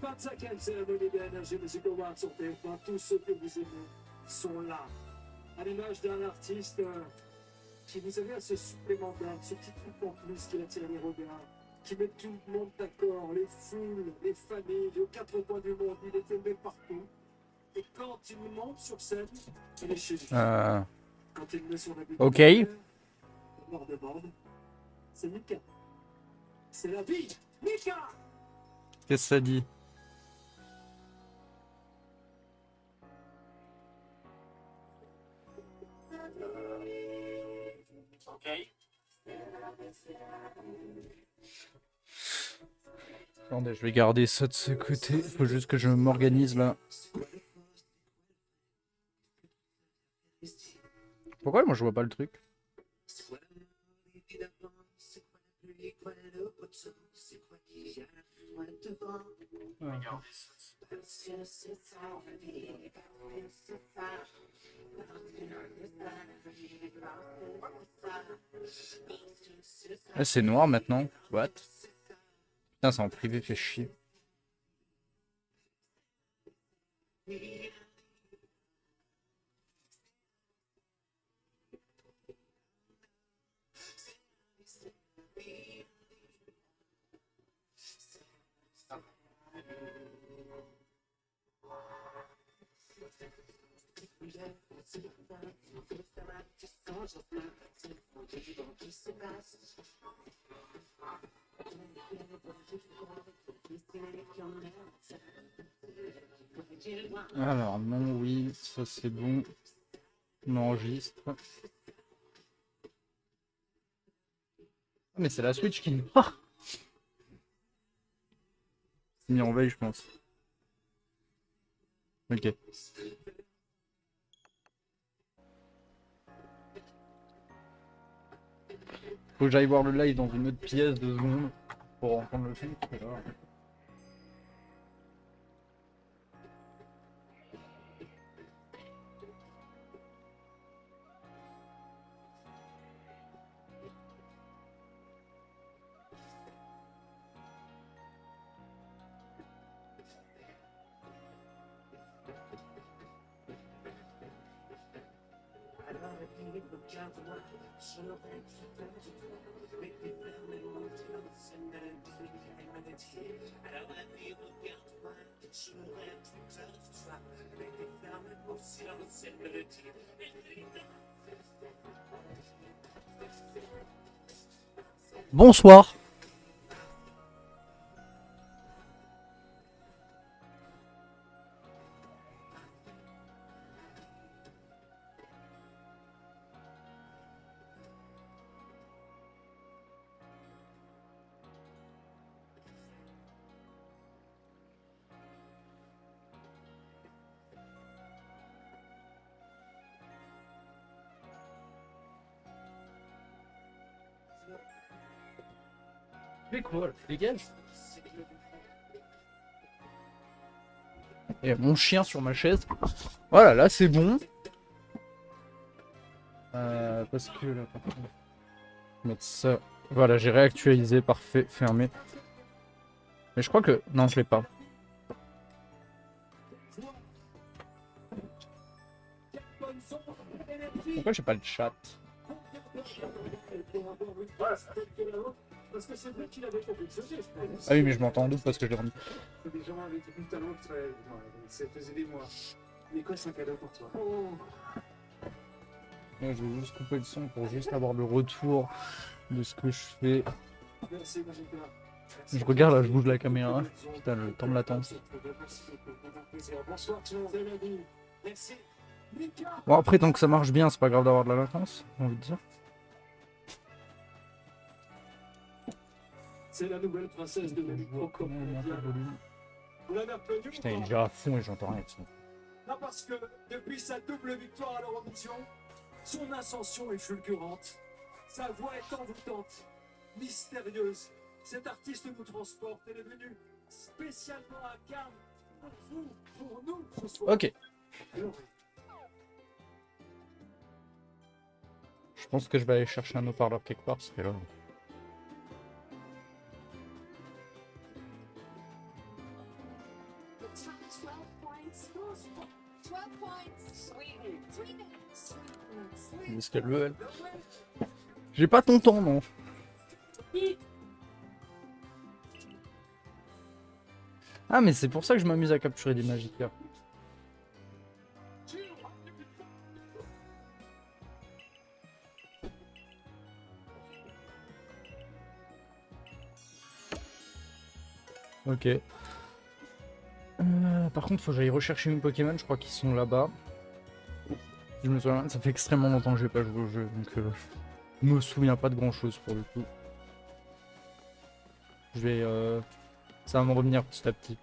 25e cérémonie de l'énergie Music Awards sur TF1. Tous ceux que vous aimez sont là. À l'image d'un artiste qui vous avez à ce supplément d'âme, ce petit truc en plus qui attire les regards, qui met tout le monde d'accord, les foules, les familles, aux quatre coins du monde, il est aimé partout. Et quand il monte sur scène, il est chez lui. Quand il met son habit, Ok. on leur demande, c'est Mika. C'est la vie, Mika. Qu'est-ce que ça dit? Attendez, je vais garder ça de ce côté. Faut juste que je m'organise là. Pourquoi moi je vois pas le truc? Ah, c'est noir maintenant. What? Putain, c'est en privé, fait chier. Alors, non, oui, ça c'est bon. On enregistre. Ah, mais c'est la Switch qui... Ah, c'est mis en veille, je pense. Ok. Faut que j'aille voir le live dans une autre pièce 2 secondes pour entendre le son. Parce que là... Bonsoir. C'est cool, lesquels? Et mon chien sur ma chaise. Voilà, là c'est bon. Parce que là, par contre, mettre ça. Voilà, j'ai réactualisé, parfait, fermé. Mais je crois que... Non, je l'ai pas. Pourquoi j'ai pas le chat? Parce que c'est lui qui l'avait confectionné, je pense. Ah oui, mais je m'entends en doute parce que je l'ai remis. Des gens avec du talent très... Ouais, ça faisait des mois. Mais quoi, c'est un cadeau pour toi. Oh. Ouais, je vais juste couper le son pour juste avoir le retour de ce que je fais. Merci, Magenta. Je regarde là, je bouge la caméra. Putain, le temps de latence. Bonsoir, tout le monde. Merci. Bon, après, tant que ça marche bien, c'est pas grave d'avoir de la latence, j'ai envie de dire. C'est la nouvelle princesse de México. Vous l'avez reconnue? Putain, il est déjà à fond et j'entends rien de son. Non, parce que depuis sa double victoire à l'Eurovision, son ascension est fulgurante. Sa voix est envoûtante, mystérieuse. Cet artiste nous transporte. Elle est venue spécialement à Cannes pour vous, pour nous ce soir. Ok. Je pense que je vais aller chercher un haut-parleur quelque part parce que là... Ce qu'elle veut, elle. J'ai pas ton temps, non. Ah, mais c'est pour ça que je m'amuse à capturer des Magikarp. Ok. Par contre, faut que j'aille rechercher mes Pokémon, je crois qu'ils sont là-bas. Si je me souviens, ça fait extrêmement longtemps que j'ai pas joué au jeu, donc je me souviens pas de grand chose pour le coup. Je vais. Ça va me revenir petit à petit.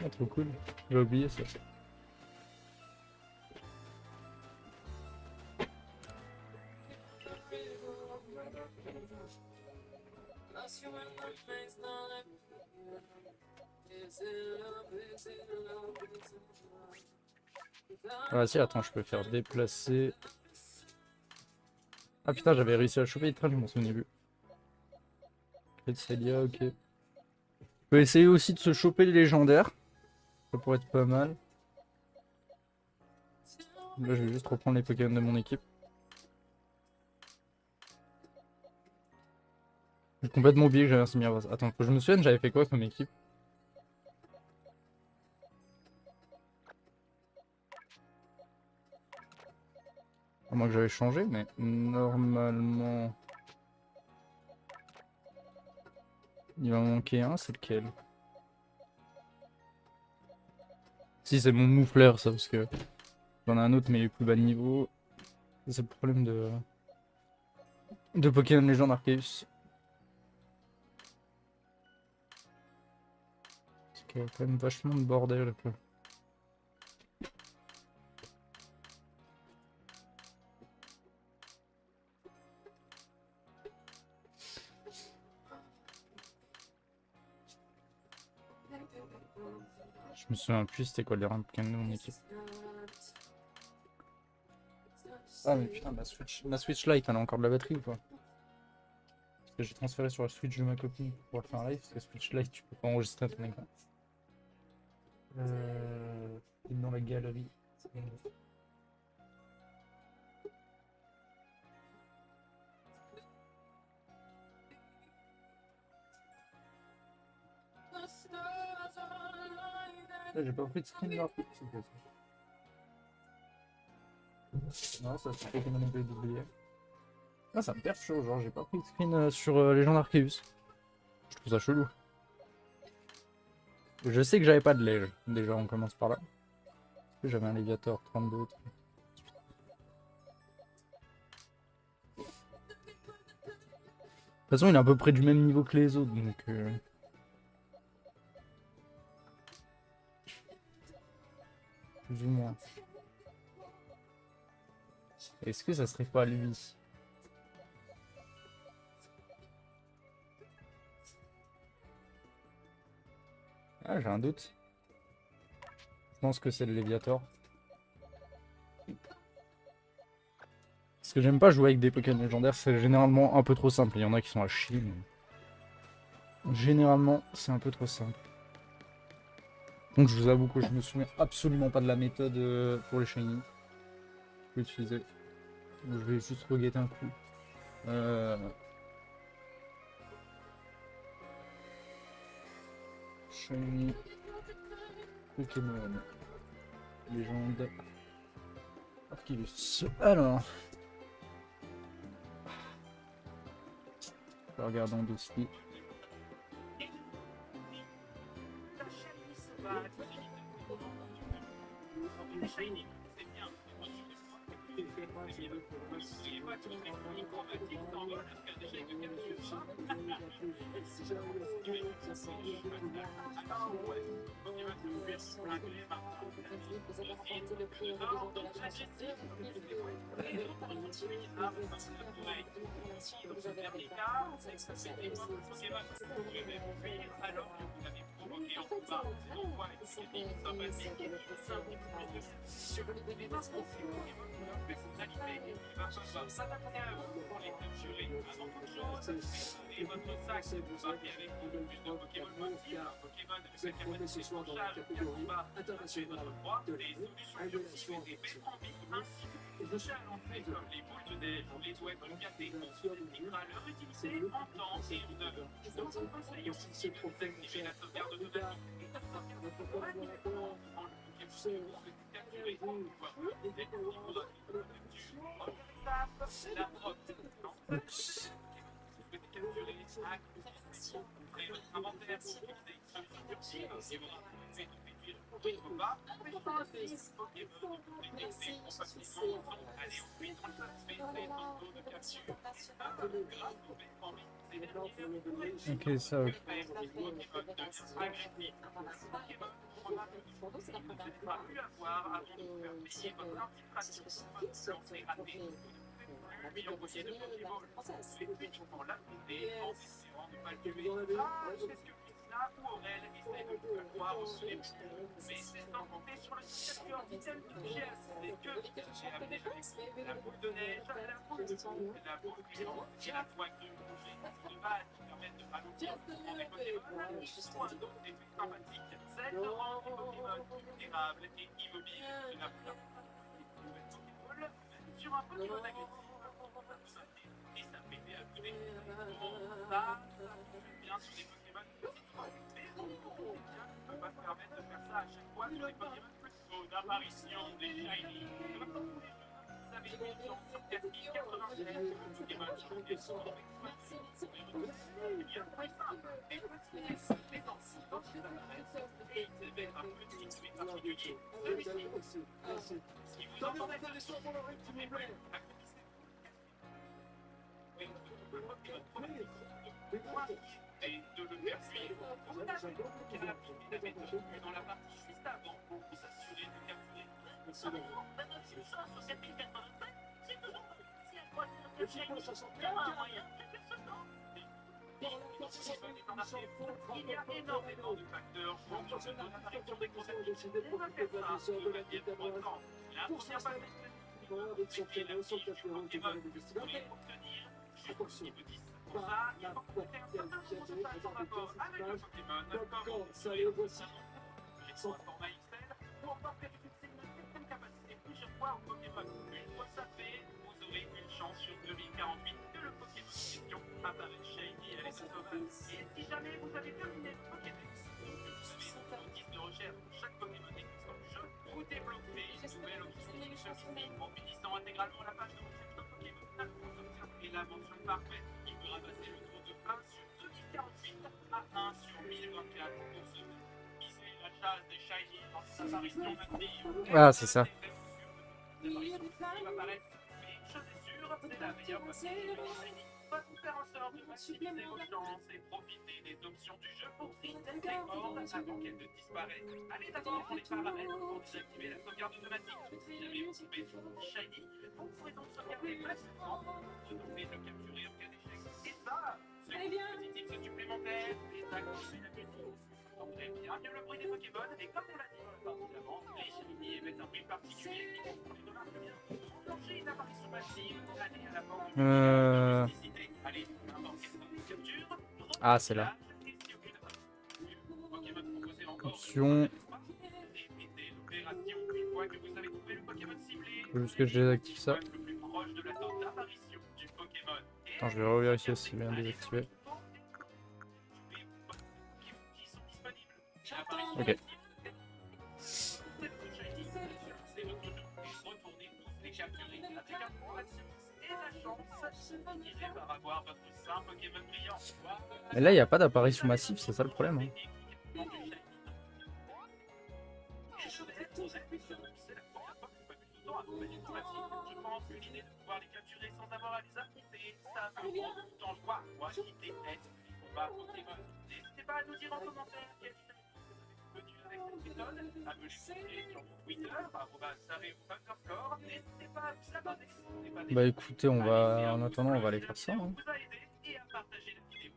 Ah, trop cool. J'ai oublié ça. Ah si, attends, je peux faire déplacer. Ah putain, j'avais réussi à choper les trains, je m'en souvenais plus. Célia, ok. Je peux essayer aussi de se choper le légendaire. Ça pourrait être pas mal. Là, je vais juste reprendre les Pokémon de mon équipe. J'ai complètement oublié que j'avais un Simiravas. Attends, que je me souvienne, j'avais fait quoi comme équipe? À moins que j'avais changé, mais normalement... Il va en manquer un, c'est lequel? Si, c'est mon moufleur, ça, parce que j'en ai un autre, mais il est plus bas de niveau. C'est le problème de Pokémon Legend Arceus. Parce qu'il y a quand même vachement de bordel, quoi. Je me souviens plus c'était quoi les rangs de mon équipe. Ah mais putain, ma Switch Lite elle a encore de la batterie ou pas? Parce que j'ai transféré sur la Switch de ma copine pour pouvoir faire un live, parce que Switch Lite tu peux pas enregistrer ton écran. Dans la galerie. J'ai pas pris de screen là. Non, ça c'est Pokémon WR. Ah, ça me perd chaud, genre j'ai pas pris de screen sur Legend Arceus. Je trouve ça chelou. Je sais que j'avais pas de lège. Déjà, on commence par là. J'avais un Léviator 32. De toute façon, il est à peu près du même niveau que les autres, donc... Plus ou moins. Est-ce que ça serait pas lui? Ah, j'ai un doute. Je pense que c'est le Léviator. Ce que j'aime pas jouer avec des Pokémon légendaires, c'est généralement un peu trop simple. Il y en a qui sont à chier, mais... Généralement, c'est un peu trop simple. Donc je vous avoue que je me souviens absolument pas de la méthode pour les shiny. Je peux utiliser. Donc, je vais juste reguetter un coup. Shiny Pokémon Légende Arceus. Alors, je vais regarder en dossier. votre sac stocké avec beaucoup plus de Pokémon possible, un Pokémon avec la capacité de charge et de combat, c'est votre droit, des solutions furtives et des baies en vie, ainsi que des achats à l'entrée comme les boules de neige ou les doigts gâtés. On vous expliquera leur utilité en temps et en heure. Nous vous conseillons aussi d'activer la sauvegarde automatique et de sauvegarder automatiquement en le Pokémon que vous capturez pour pouvoir utiliser si vous avez la grotte. Oups. Ouvrez votre inventaire pour utiliser une solution furtive et vous pouvez réduire votre bas. Pokémon détectés facilement. Allez ensuite dans le space des tantôt de capture. Grâce au baies en vie, ces dernières pourraient Ok, ça, ok. faire des Pokémon deviennent agressifs. Pokémon vous n'avez pas pu avoir avant de vous faire payer votre infiltration pour votre lancer raté. Lui envoyer de Pokémon, c'est uniquement l'appliquer en essayant de ne pas le tuer. Ah, c'est ce que Christina ou Aurel essaient de vous faire croire au début. Mais c'est sans compter sur le système orbital que j'ai assisté que j'ai amené avec la boule de neige, la boule de fou, la boule brillante et la toile de bouger de base qui permettent de ralentir en des Pokémon ou un autre effet sympathique, celle de rendre les Pokémon vulnérables et immobiles de la plupart. Sur un Pokémon agressif, et ça fait des abonnés. Ça, bien sur des Pokémon mais on ne peut pas se permettre de faire ça à chaque fois sur les Pokémon plus chauds d'apparition des Shiny. Vous avez une chance sur 4096 de Pokémon champions sont avec soi. Eh bien, très simple. Les petits les danses, quand ils apparaissent, et ils émettent un petit bruit particulier. Celui-ci, si vous entendez ça, vous n'avez plus et de le faire fuir. Vous n'avez qu'à appliquer la méthode vue dans la partie juste avant pour vous assurer de capturer. Même si ça, sur 4085, c'est toujours si à quoi de il y a un moyen que personne n'en il y a énormément de facteurs pour changer l'apparition des concepts. On va faire ça de manière importante. La première phase c'est qu'il y a la fiche du Pokémon que vous voulez obtenir jusqu'au niveau 10. Pour ça, il faut faire un certain nombre de tâches en rapport avec le Pokémon, comme vous pouvez les format Excel, ou encore vérifier une certaine capacité plusieurs fois au Pokémon. Une fois ça fait, vous aurez une chance sur 2048 que le Pokémon en question apparaisse shiny à l'état sauvage. Et si jamais vous avez terminé le Pokédex, vous avez une notice de recherche pour chaque Pokémon existant du jeu, vous débloquez une nouvelle option en finissant intégralement la page de recherche de Pokémon. Vous observez la mention parfaite qui peut ramasser le tour de 1 sur 2048 à 1 sur 1024 pour ce viser la chasse des shiny en apparition active. Ah, c'est ça. Qui va apparaître, mais une chose est sûre, c'est la meilleure façon de jouer shiny. Va vous faire en sorte de maximiser vos chances et profiter des options du jeu pour trister les cordes avant qu'elles ne disparaissent. Allez d'abord dans les paramètres pour désactiver la sauvegarde automatique. Si jamais vous tombez sur un shiny, vous pourrez donc sauvegarder facilement pour retrouver le capturer en cas d'échec. Et ça, c'est une petite tips supplémentaire et ça continue la musique. Vous entendrez bien mieux le bruit des Pokémon et comme on l'a dit dans la partie d'avant, les shiny émettent un bruit particulier qui les remarque bien. Enclencher une apparition passive, allez à la porte de allez, n'importe quelle capture. Ah, c'est là. Option. Faut juste que je désactive ça. Attends, je vais revérifier si c'est bien désactivé. Ok. Mais là, il n'y a pas d'apparition massive, c'est ça le problème. Hein. Je pense que l'idée de pouvoir les capturer sans avoir à les affronter, ça peut prendre du temps, voire quitter net les combats Pokémon. N'hésitez pas à nous dire en commentaire quelle vous avez connu avec cette méthode, à me les montrer sur mon Twitter, @sareu_. N'hésitez pas à vous abonner. Bah écoutez, on va, en attendant, on va aller faire ça. Hein. Et à partager la vidéo.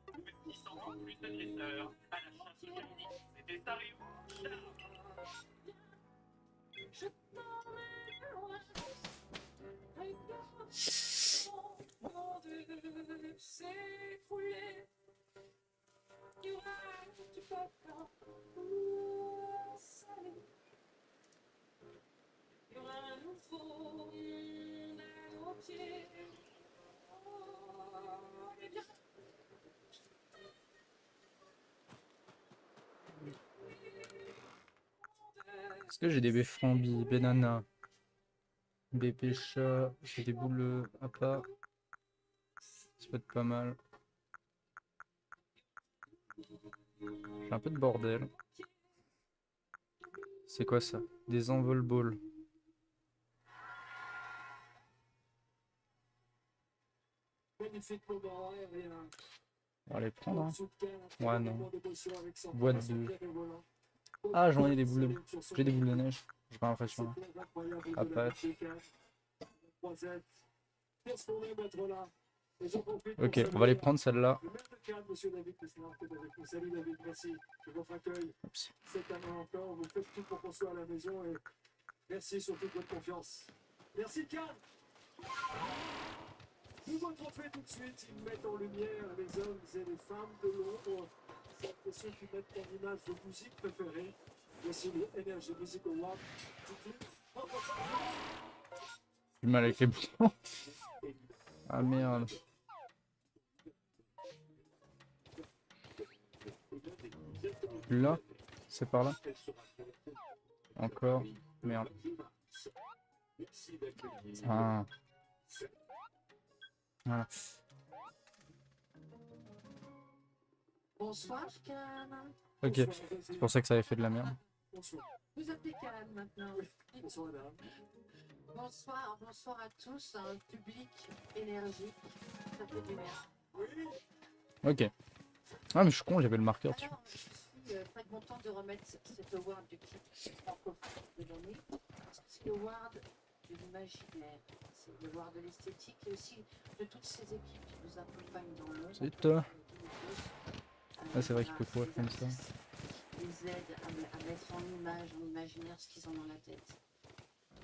Petit sans plus d'agresseurs à la chasse au shiny. C'était Sareu. Ciao. Est-ce que j'ai des befframbis, banana, BP chat, j'ai des boules à part. Ça peut être pas mal. J'ai un peu de bordel. C'est quoi ça? Des envol balls. Magnifique moment et On va les prendre. Hein. morceau de canne, un Ouais, très non. moment d'émotion avec son Boîte frère, son de- frère et volant. Ah, j'en ai des boules de... J'ai des boules de neige. J'ai pas l'impression. Là. C'est très incroyable Ah, de la pas. Ligue des Cannes. 3-7. Qu'est-ce qu'on aime être là? Et j'en profite pour Ok, on va saluer les prendre celle-là. le maire de Cannes, monsieur David Pesnard, que vous avez fait. Salut David, merci de votre accueil Oups. cette année encore. Vous faites tout pour qu'on soit à la maison et merci surtout de votre confiance. Merci Cannes. Nouveau trophée tout de suite, ils mettent en lumière les hommes et les femmes de l'ombre, celles et ceux qui mettent en image vos musiques préférées. Voici le Energy Music Award. Du mal avec les boutons. Ah merde. Là? C'est par là? Encore? Merde. Ah. Voilà. Bonsoir Cannes. Ok, c'est pour ça que ça avait fait de la merde. Bonsoir. Vous appelez Cannes maintenant. Bonsoir madame. Bonsoir à tous, un public énergique. Ça fait du bien. Oui, Ok. Ah mais je suis con, j'avais le marqueur dessus. Alors, je suis très contente de remettre cet award du clip francophone de l'année. Parce que c'est l'award de l'imaginaire, c'est l'award de l'esthétique et aussi de toutes ces équipes qui nous accompagnent dans l'ombre. C'est toi. Ah, c'est vrai qu'il peut courir comme ça. Les aident à mettre en image, en imaginaire ce qu'ils ont dans la tête.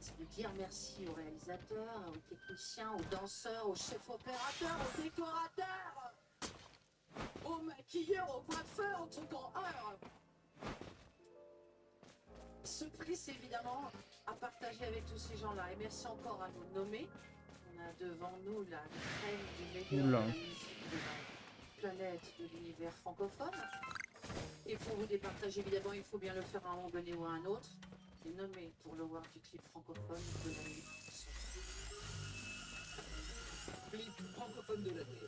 C'est de dire merci aux réalisateurs, aux techniciens, aux danseurs, aux chefs opérateurs, aux décorateurs, aux maquilleurs, aux coiffeurs, aux trucs en heure. Ce prix, c'est évidemment à partager avec tous ces gens-là. Et merci encore à nous nommer. On a devant nous la crème du meilleur de Oula. la musique de la planète, de l'univers francophone. Et pour vous départager, évidemment, il faut bien le faire à un moment donné ou à un autre. Les nommés pour le World du clip francophone de l'année. Clip francophone de l'année.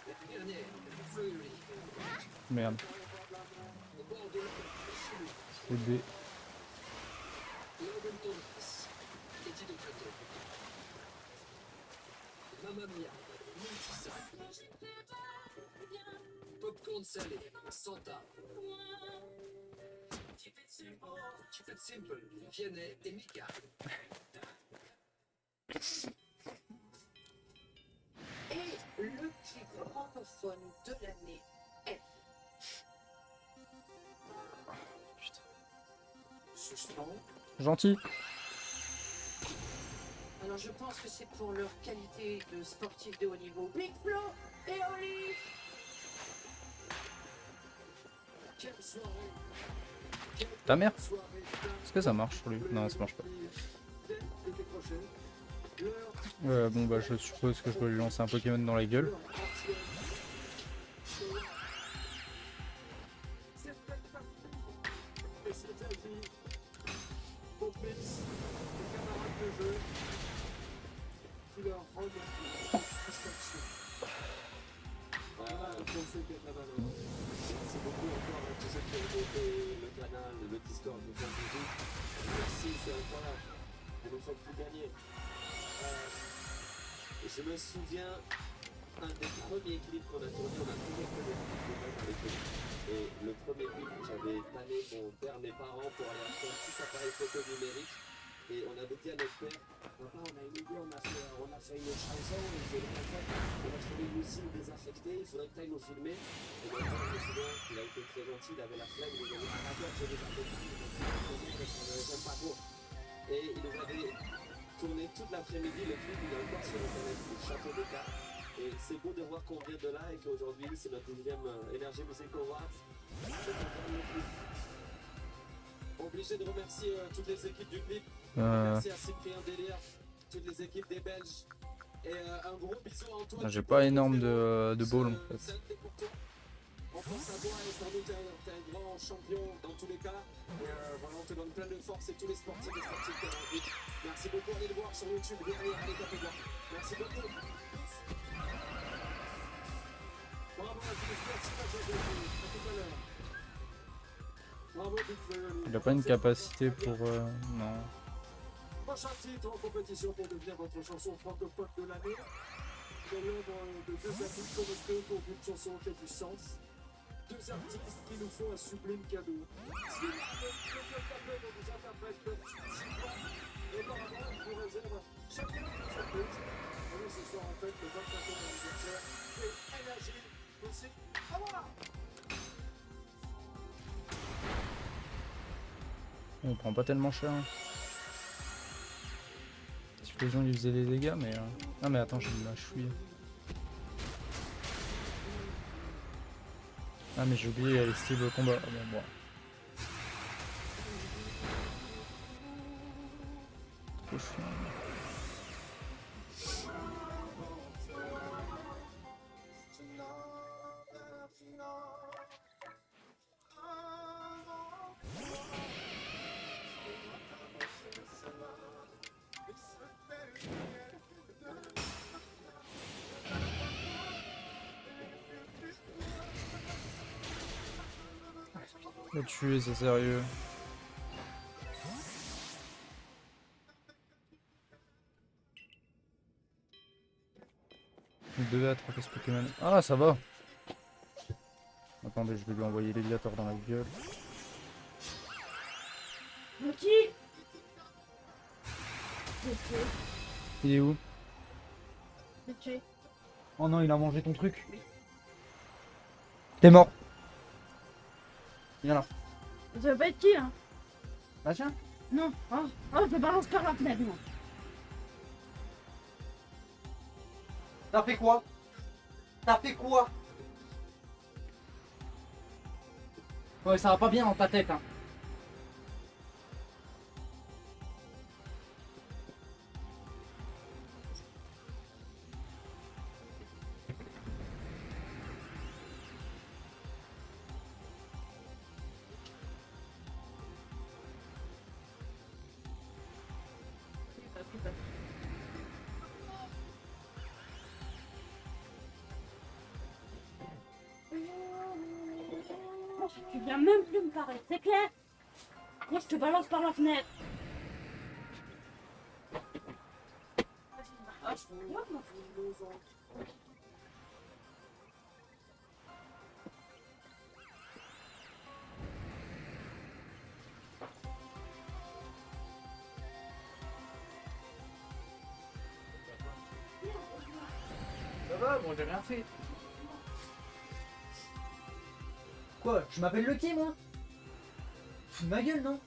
La dernière, Fleury, Merde. au bord de la Chili, C'est des... Logan Thomas, et Tito Creto. Mamma Mia, Multissa. Popcorn salé, Santa. Keep it simple, Vianney et Mika. Et le clip francophone de l'année est suspens. Gentil. alors je pense que c'est pour leur qualité de sportif de haut niveau. Big Flo et Olive. Quelle soirée. Ta mère? Soirée. Est-ce que ça marche sur lui? Non, ça marche pas. Et décroché. L'heure Bon bah je suppose que je dois lui lancer un Pokémon dans la gueule. ancienne. C'est peut-être parti. Et c'est agi. Complices, les camarades de jeu, qui leur rendent satisfaction. Ah, pour ce carnaval. Merci beaucoup encore à tous ceux qui ont voté le canal, le Discord, le Facebook. Merci, c'est incroyable. Vous nous faites tout gagner. Je me souviens, un des premiers clips qu'on a tourné, on a tourné que des clips de même avec eux. Et le premier clip, j'avais tanné mon père, mes parents pour aller acheter un petit appareil photo numérique. Et on avait dit à notre père, papa, on a une idée, on a fait une chanson, on a trouvé une usine désaffectée, il faudrait que tu ailles nous filmer. Et mon père, je me souviens, il a été très gentil, il avait la flemme, il nous a dit, ah d'accord, j'ai déjà fait j'aime pas trop. Et il nous avait tourné toute l'après-midi, le clip, il est encore sur internet, c'est Château des Cartes. Et c'est beau de voir qu'on vient de là et qu'aujourd'hui, c'est notre 10e Energy Music Awards. C'est encore le clip. Obligé de remercier toutes les équipes du clip. Euh, Merci à Cyprien Délire, toutes les équipes des Belges. Et un gros bisou à Antoine. J'ai pas énorme de ball en fait. C'est pour toi. On pense à toi et sans doute t'es un grand champion dans tous les cas. Et voilà, on te donne plein de force et tous les sportifs et sportifs qui ont envie. Merci beaucoup, allez le voir sur YouTube derrière, allez taper voir. Merci beaucoup. Bravo à tous les sportifs, à tout à l'heure. Bravo, Big Flo. Il a pas une capacité pour... non. Prochain titre en compétition pour devenir votre chanson francophone de l'année. De l'œuvre de deux amis connectés pour une chanson qui a du sens. Deux artistes qui nous font un sublime cadeau. Si le tapé de nos interprètes peuvent et auparavant, on vous réserve chacun une surprise. Et nous, ce soir, en fait, le 25e anniversaire et Énergie aussi. À voir! On prend pas tellement cher. Hein. Explosion lui faisait des dégâts, mais... Ah mais attends, j'ai de la chouille. Ah mais j'ai oublié, il y a les styles au combat. Ah, bon, bon. Trop chiant. Le tuer, c'est sérieux. Il devait attraper ce Pokémon. Ah, ça va. Attendez, je vais lui envoyer l'éviator dans la gueule. Lucky. Il est où? Lucky. Oh non, il a mangé ton truc. T'es mort. Viens là. Ça va pas être qui, hein? Ah tiens. Non. Oh, je me balance par la fenêtre, moi. T'as fait quoi? T'as fait quoi? Ouais, ça va pas bien dans ta tête, hein. Tu viens même plus me parler, c'est clair? Moi, je te balance par la fenêtre. Ça va, bon, j'ai rien fait. Quoi? Je m'appelle Lucky, moi? Fous de ma gueule, non?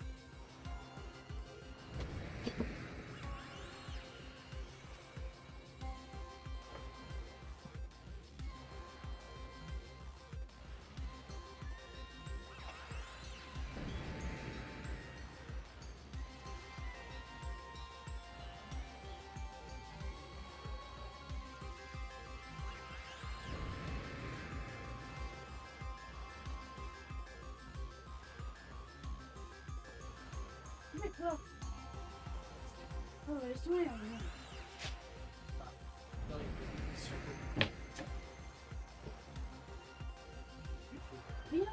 D'accord. Oh, laisse tomber, hein. Rien.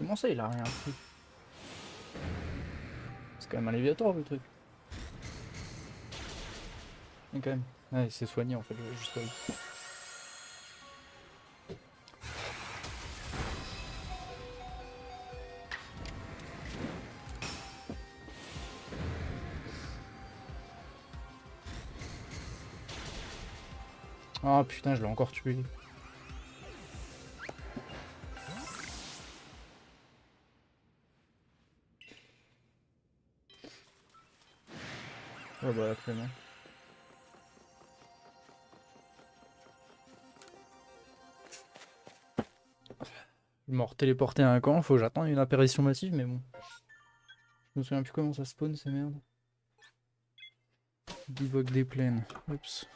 Comment ça, il a rien pris? C'est quand même un Léviator le truc. Mais quand même. Ouais, c'est soigné en fait, juste avec. Ah putain, je l'ai encore tué. Oh bah la flemme. Hein. Je m'en téléporté à un camp, faut que j'attende une apparition massive, mais bon. Je me souviens plus comment ça spawn ces merdes. Divoque des plaines. Oups.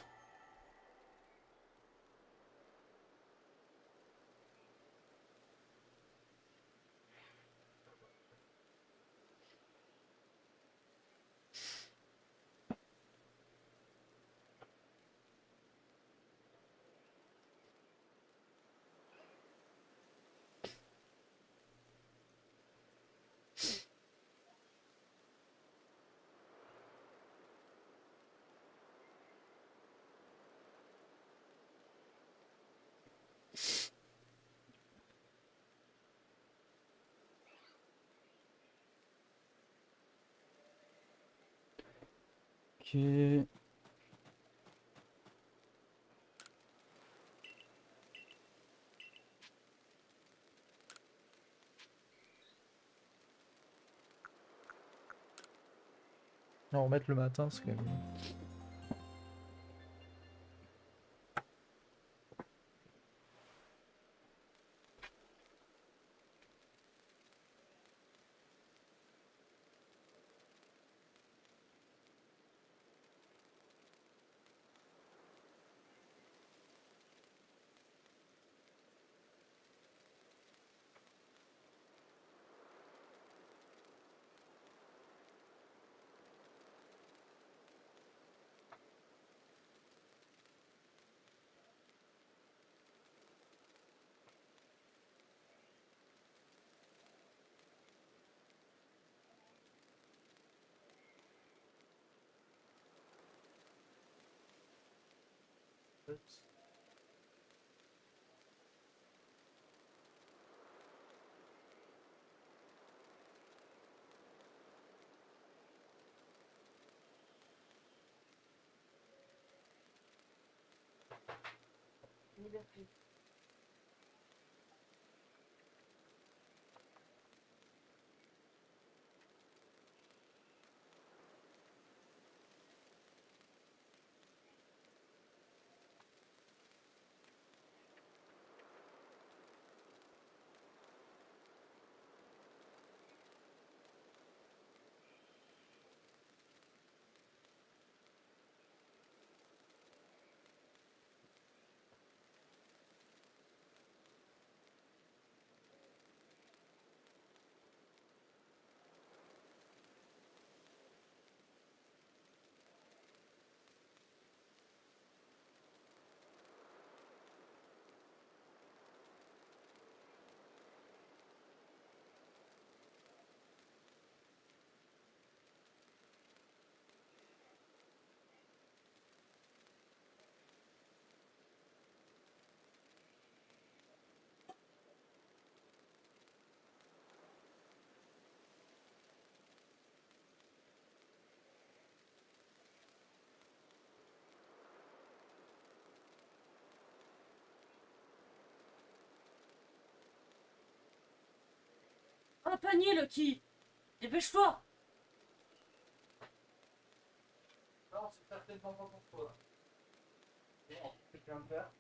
Ok. On va remettre le matin, c'est quand même. Liberté. Un panier, Lucky. Dépêche-toi. Non, c'est certainement pas pour toi. Bon, qu'est-ce que tu vas me faire?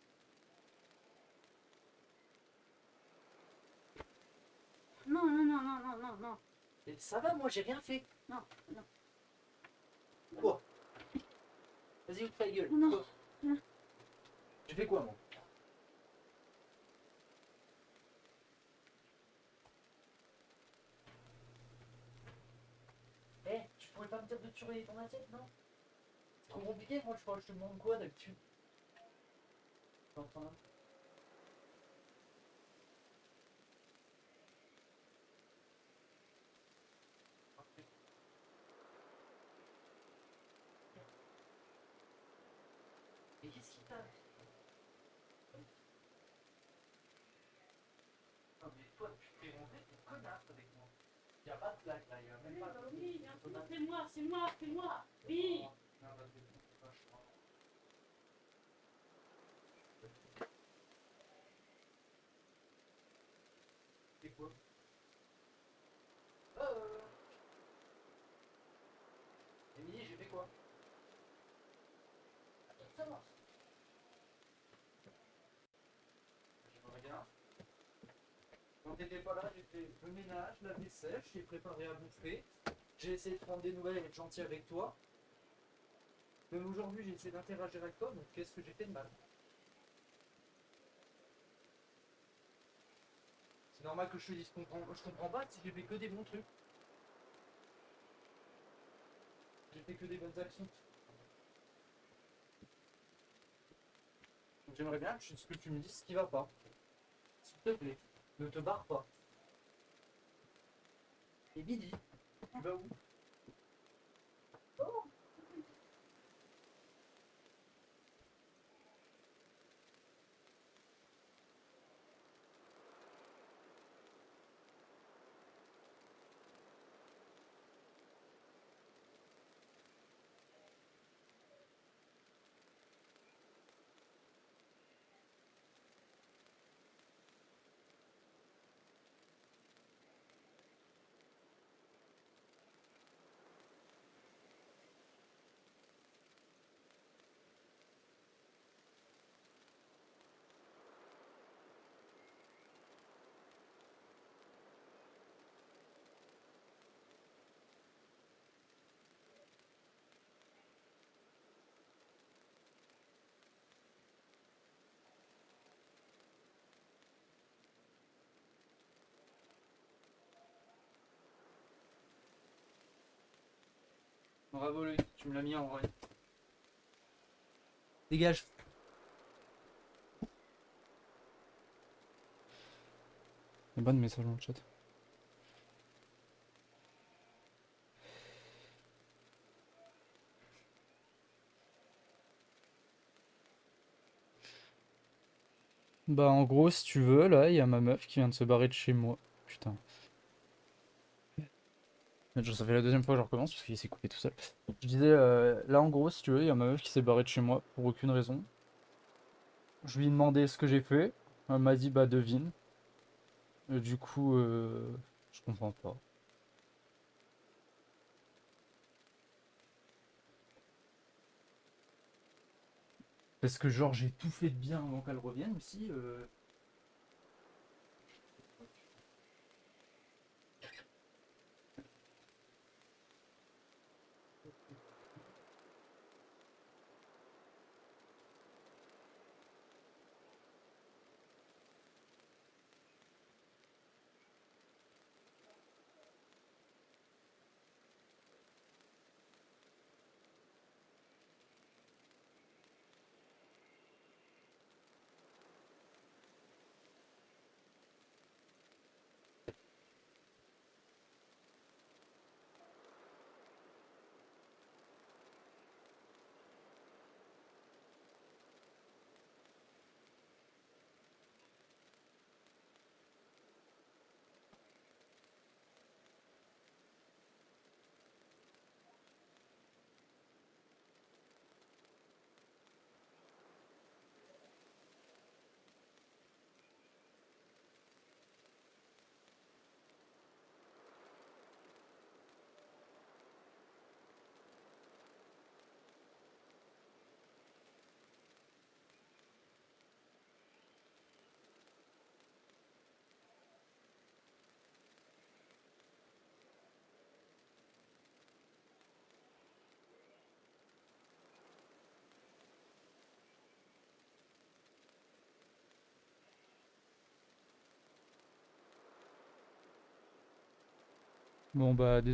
Non, non, non, non, non, non, non. Et ça va, moi j'ai rien fait. Non, non. Oh. Vas-y, ouvre ta gueule. Non. Oh. Non. J'ai fait quoi, moi? Eh, tu pourrais pas me dire de te surveiller ton assiette, non? C'est trop compliqué, moi je te demande quoi d'habitude? Enfin, Mais qu'est-ce qui t'arrive? Non mais toi, tu te fais rentrer, t'es connasse avec moi. Y'a pas de blague là, y'a même pas de... Oui, bien sûr, c'est moi, c'est moi, c'est moi. Oui. Non, parce que c'est vachement... C'est quoi? Émilie, j'ai fait quoi? Attends, ça marche. Je me regarde. Quand t'étais pas là, j'ai fait le ménage, la vaisselle, je t'ai préparé à bouffer. J'ai essayé de prendre des nouvelles et être gentil avec toi. Même aujourd'hui, j'ai essayé d'interagir avec toi, donc qu'est-ce que j'ai fait de mal? C'est normal que je te dise, je comprends pas si j'ai fait que des bons trucs. J'ai fait que des bonnes actions. Donc j'aimerais bien que tu me dises ce qui va pas. S'il te plaît, ne te barre pas. Et Billy, tu vas où? Bravo Loïc, tu me l'as mis en vrai. Dégage. Il y a pas de message dans le chat. Bah en gros, si tu veux, là, il y a ma meuf qui vient de se barrer de chez moi. Putain. Ça fait la deuxième fois que je recommence parce qu'il s'est coupé tout seul. Je disais, là en gros, si tu veux, il y a ma meuf qui s'est barrée de chez moi pour aucune raison. Je lui ai demandé ce que j'ai fait. Elle m'a dit, bah devine. Du coup, je comprends pas. Parce que genre, j'ai tout fait de bien avant qu'elle revienne aussi. Bon bah, désolé.